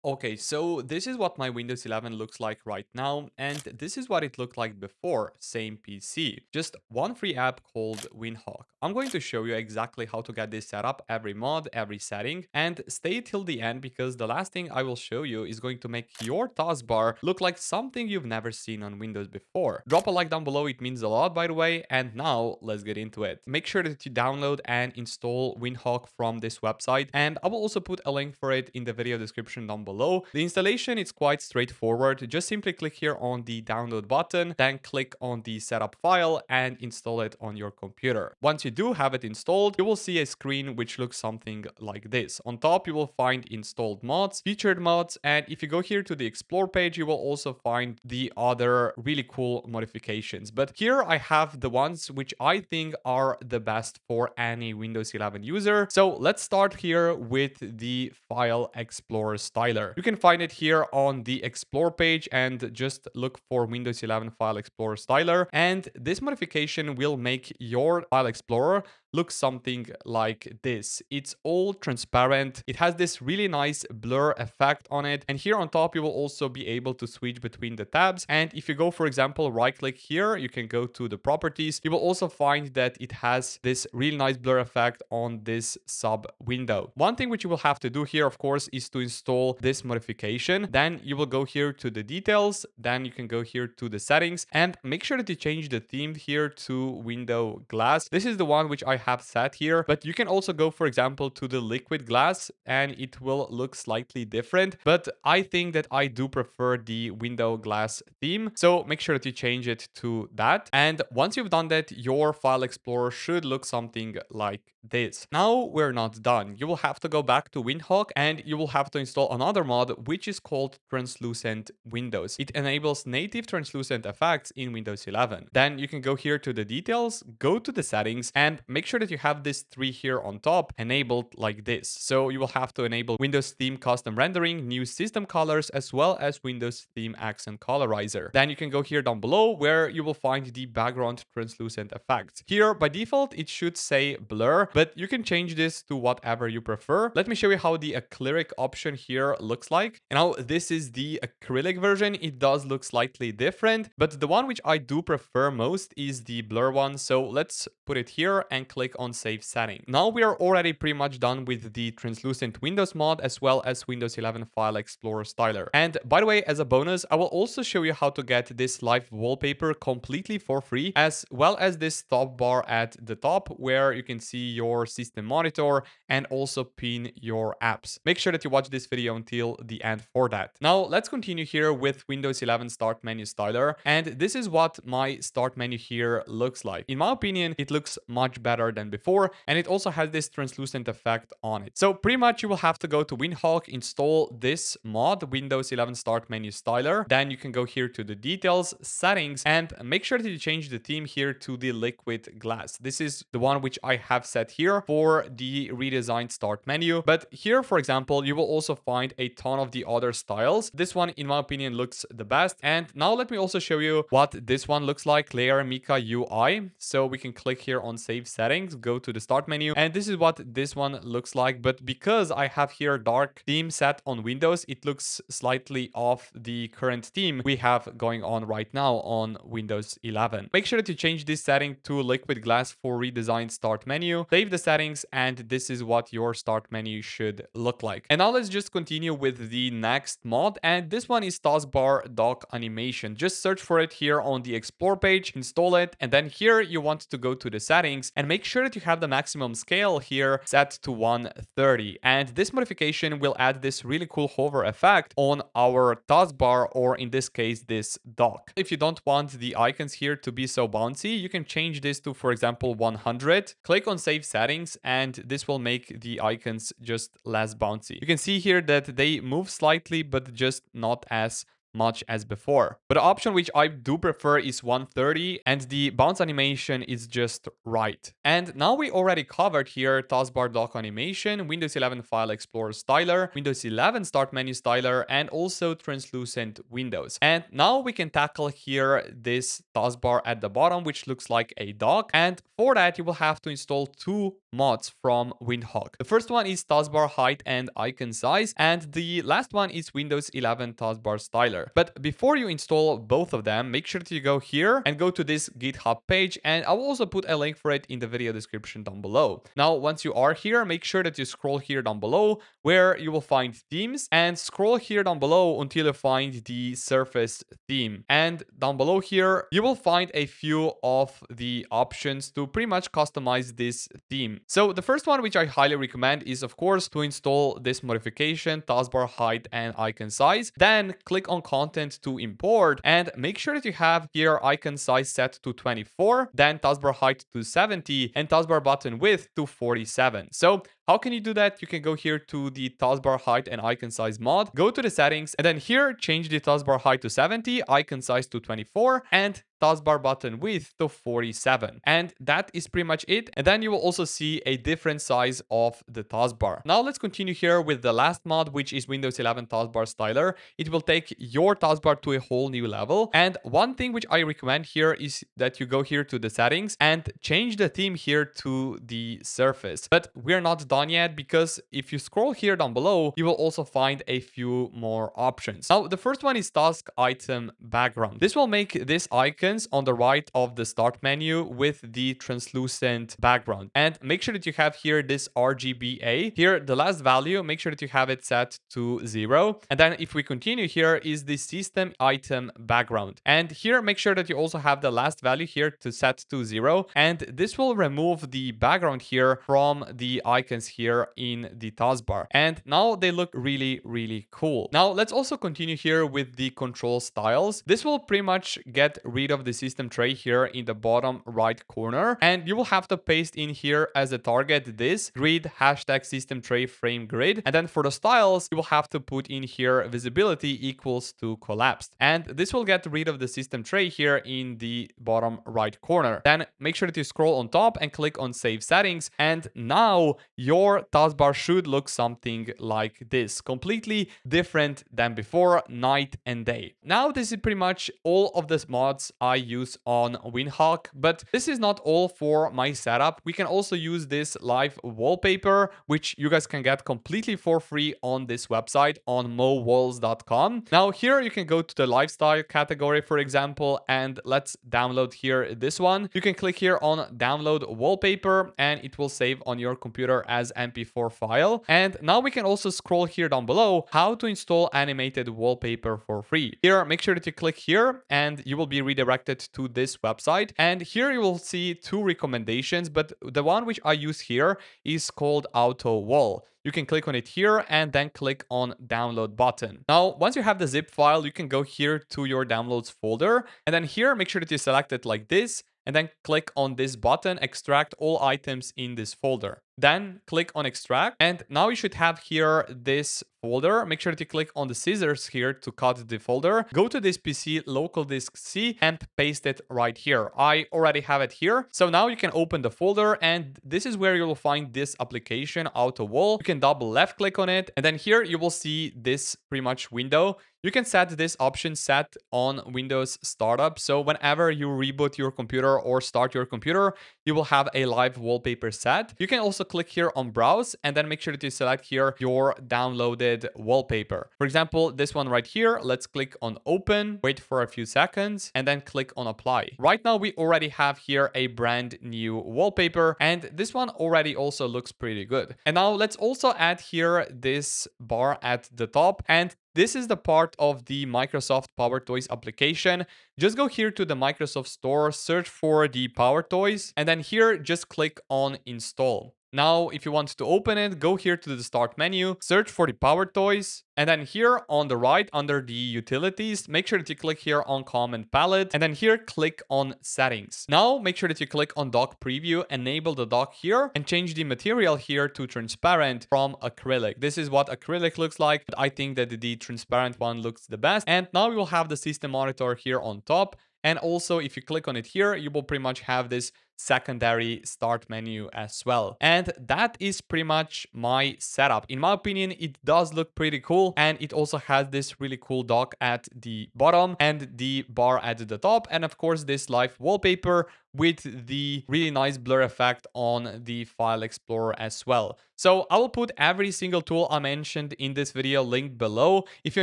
Okay, so this is what my Windows 11 looks like right now, and this is what it looked like before, same PC. Just one free app called Windhawk. I'm going to show you exactly how to get this set up, every mod, every setting, and stay till the end because the last thing I will show you is going to make your taskbar look like something you've never seen on Windows before. Drop a like down below, it means a lot by the way, and now let's get into it. Make sure that you download and install Windhawk from this website, and I will also put a link for it in the video description down below. The installation is quite straightforward. Just simply click here on the download button, then click on the setup file and install it on your computer. Once you do have it installed, you will see a screen which looks something like this. On top, you will find installed mods, featured mods, and if you go here to the explore page, you will also find the other really cool modifications. But here I have the ones which I think are the best for any Windows 11 user. So let's start here with the File Explorer styler. You can find it here on the explore page and just look for Windows 11 File Explorer styler. And this modification will make your File Explorer look something like this. It's all transparent. It has this really nice blur effect on it. And here on top, you will also be able to switch between the tabs. And if you go, for example, right click here, you can go to the properties. You will also find that it has this really nice blur effect on this sub window. One thing which you will have to do here, of course, is to install this modification. Then you will go here to the details. Then you can go here to the settings and make sure that you change the theme here to window glass. This is the one which I have set here, but you can also go, for example, to the liquid glass and it will look slightly different. But I think that I do prefer the window glass theme. So make sure that you change it to that. And once you've done that, your File Explorer should look something like this. Now we're not done. You will have to go back to Windhawk and you will have to install another mod which is called Translucent Windows. It enables native translucent effects in Windows 11. Then you can go here to the details, go to the settings and make sure that you have this three here on top enabled like this. So you will have to enable Windows Theme Custom Rendering, new system colors, as well as Windows Theme Accent Colorizer. Then you can go here down below where you will find the background translucent effects. Here by default, it should say blur, but you can change this to whatever you prefer. Let me show you how the acrylic option here looks like. Now this is the acrylic version. It does look slightly different, but the one which I do prefer most is the blur one. So let's put it here and click on save setting. Now we are already pretty much done with the translucent Windows mod as well as Windows 11 File Explorer styler. And by the way, as a bonus, I will also show you how to get this live wallpaper completely for free, as well as this top bar at the top where you can see your system monitor and also pin your apps. Make sure that you watch this video until the end for that. Now let's continue here with Windows 11 Start Menu styler. And this is what my start menu here looks like. In my opinion, it looks much better than before, and it also has this translucent effect on it. So pretty much you will have to go to Windhawk, install this mod, Windows 11 Start Menu styler. Then you can go here to the details, settings, and make sure that you change the theme here to the liquid glass. This is the one which I have set here for the redesigned start menu. But here, for example, you will also find a ton of the other styles. This one, in my opinion, looks the best. And now let me also show you what this one looks like, Layer Mica UI. So we can click here on save settings, go to the start menu, and this is what this one looks like. But because I have here dark theme set on Windows, it looks slightly off the current theme we have going on right now on Windows 11. Make sure that you change this setting to liquid glass for redesigned start menu, save the settings, and this is what your start menu should look like. And now let's just continue with the next mod, and this one is Taskbar Dock Animation. Just search for it here on the explore page, install it, and then here you want to go to the settings and make sure that you have the maximum scale here set to 130. And this modification will add this really cool hover effect on our taskbar, or in this case, this dock. If you don't want the icons here to be so bouncy, you can change this to, for example, 100. Click on save settings, and this will make the icons just less bouncy. You can see here that they move slightly, but just not as much as before. But the option which I do prefer is 130, and the bounce animation is just right. And now we already covered here taskbar dock animation, Windows 11 File Explorer styler, Windows 11 Start Menu styler, and also translucent windows. And now we can tackle here this taskbar at the bottom, which looks like a dock. And for that, you will have to install two mods from Windhawk. The first one is taskbar height and icon size, and the last one is Windows 11 taskbar styler. But before you install both of them, make sure to go here and go to this GitHub page, and I will also put a link for it in the video description down below. Now, once you are here, make sure that you scroll here down below where you will find themes, and scroll here down below until you find the Surface theme. And down below here, you will find a few of the options to pretty much customize this theme. So the first one, which I highly recommend, is of course to install this modification, taskbar height and icon size. Then click on content to import, and make sure that you have here icon size set to 24, then taskbar height to 70, and taskbar button width to 47. So how can you do that? You can go here to the taskbar height and icon size mod, go to the settings, and then here change the taskbar height to 70, icon size to 24, and taskbar button width to 47. And that is pretty much it. And then you will also see a different size of the taskbar. Now let's continue here with the last mod, which is Windows 11 taskbar styler. It will take your taskbar to a whole new level. And one thing which I recommend here is that you go here to the settings and change the theme here to the Surface. But we're not done yet, because if you scroll here down below, you will also find a few more options. Now, the first one is task item background. This will make this icon on the right of the start menu with the translucent background. And make sure that you have here this RGBA. Here, the last value, make sure that you have it set to 0. And then if we continue, here is the system item background. And here, make sure that you also have the last value here to set to 0. And this will remove the background here from the icons here in the taskbar. And now they look really, really cool. Now, let's also continue here with the control styles. This will pretty much get rid of the system tray here in the bottom right corner, and you will have to paste in here as a target this grid hashtag system tray frame grid. And then for the styles, you will have to put in here visibility equals to collapsed, and this will get rid of the system tray here in the bottom right corner. Then make sure that you scroll on top and click on save settings, and now your taskbar should look something like this, completely different than before, night and day. Now this is pretty much all of the mods I use on Windhawk, but this is not all for my setup. We can also use this live wallpaper, which you guys can get completely for free on this website on Moewalls.com. Now here you can go to the lifestyle category, for example, and let's download here this one. You can click here on download wallpaper, and it will save on your computer as MP4 file. And now we can also scroll here down below how to install animated wallpaper for free. Here, make sure that you click here, and you will be redirected to this website. And here you will see two recommendations, but the one which I use here is called Auto Wall. You can click on it here and then click on download button. Now, once you have the zip file, you can go here to your downloads folder, and then here make sure that you select it like this, and then click on this button, extract all items in this folder. Then click on extract, and now you should have here this folder. Make sure that you click on the scissors here to cut the folder. Go to this PC local disk C and paste it right here. I already have it here. So now you can open the folder, and this is where you will find this application, Auto Wall. You can double left click on it, and then here you will see this pretty much window. You can set this option set on Windows Startup. So whenever you reboot your computer or start your computer, you will have a live wallpaper set. You can also click here on browse, and then make sure that you select here your downloaded wallpaper. For example, this one right here, let's click on open, wait for a few seconds, and then click on apply. Right now, we already have here a brand new wallpaper, and this one already also looks pretty good. And now let's also add here this bar at the top, and this is the part of the Microsoft PowerToys application. Just go here to the Microsoft Store, search for the PowerToys, and then here just click on install. Now, if you want to open it, go here to the start menu, search for the PowerToys, and then here on the right under the utilities, make sure that you click here on command palette, and then here click on settings. Now, make sure that you click on dock preview, enable the dock here, and change the material here to transparent from acrylic. This is what acrylic looks like, but I think that the transparent one looks the best. And now we will have the system monitor here on top. And also, if you click on it here, you will pretty much have this secondary start menu as well. And that is pretty much my setup. In my opinion, it does look pretty cool, and it also has this really cool dock at the bottom and the bar at the top, and of course this live wallpaper with the really nice blur effect on the file explorer as well. So I will put every single tool I mentioned in this video linked below. If you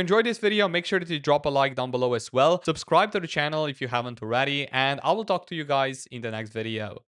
enjoyed this video, make sure to drop a like down below as well. Subscribe to the channel if you haven't already, and I will talk to you guys in the next video.